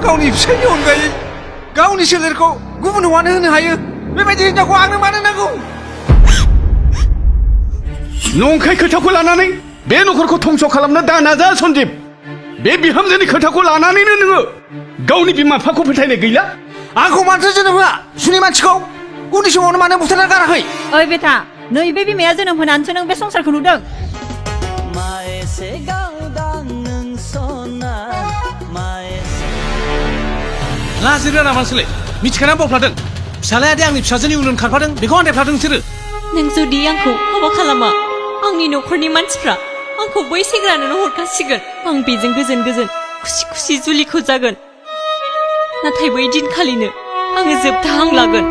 गावनि फिसायनि अनगायै गावनि सोलेरखौ गुबुन हौवानो होनो हायो बेबायदि हिनजावखौ आंनो मानो नांगौ नंखाय खोथाखौ लानानै बे नखरखौ धंस खालामनो दा नाजा सन्दिप बे बिहामजोनि खोथाखौ लानानैनो नोङो गावनि बिमा बिफाखौ फोथायनाय गैला आंखौ माथो जोनोम होआ सुनि मानसिखौ उन्दै समावनो मानो बुथारना गाराखै ओइ बेटा नैबे बिमाया जोनोम होनानैसो नों बे संसारखौ नुदों लाजिरो नामा नोंसोरलाय मिथिखाना बावफ्लादों फिसालाया दे आंनि फिसाजोनि उन खारफादों बेखौ आन्दायफ्लादों नोंसोरो नों जुदि आंखौ हाबा खालामा आंनि नखरनि मानसिफ्रा आंखौ बै सेंग्रानोनो हरखासिगोन आं बेजों गोजोन गोजोन खुसि खुसि जुलिखौ जागोन नाथाय बै दिनखालिनो आङो जोबथा हां लागोन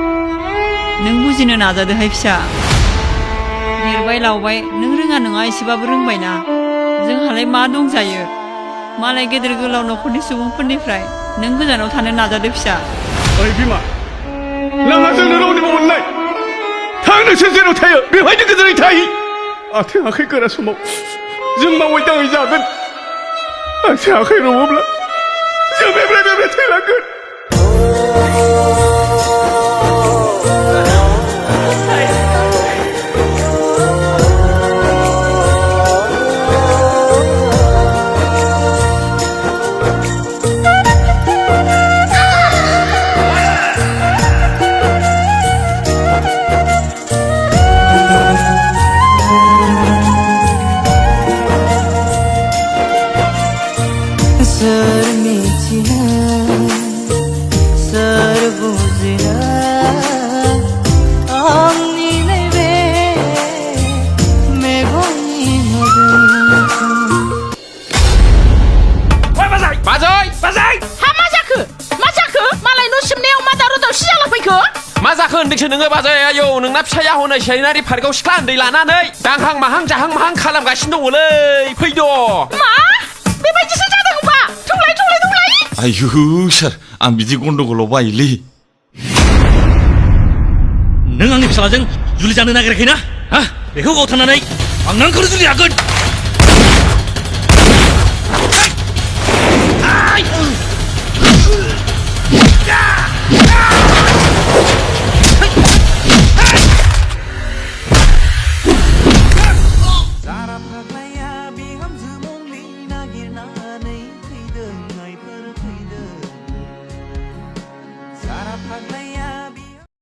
नों बुजिनो नाजादोहाय फिसा देरबाय लावबाय नों रोङा नङा एसेबाबो रोंबायना जोंहालाय मा दंजायो मालाय गेदेर गोलाव नखरनि सुबुंफोरनिफ्राय नों गोजानाव थानो नाजादो फिसा ओइ बिमा नाङा जोंनो रावनिबो अननाय थां नोंसोर जेराव थायो बेवहायनो गोजोनै थाहै आथिं आखाइ गोरा समाव जों मावै दाङै जागोन आथिं आखाइ रबोब्ला जों बेब्रे बेब्रे थैलांगोन मा जाखो होनदोंसो नोङो बाजै आयौ नोंना फिसाया हनै सेनारि पार्कआव सिख्ला उन्दै लानानै दांहां माहां जाहां माहां खालामगासिनो दङलै फैद' मा बेबायदिसो जादों होनबा थौलाय आयु सार आं बिदि गन्डगोलाव बायोलै नों आंनि फिसालाजों जुलि जानो नागिराखैना हा बेखौ गावथारनानै आं नोंखौनो जुलि हागोन Para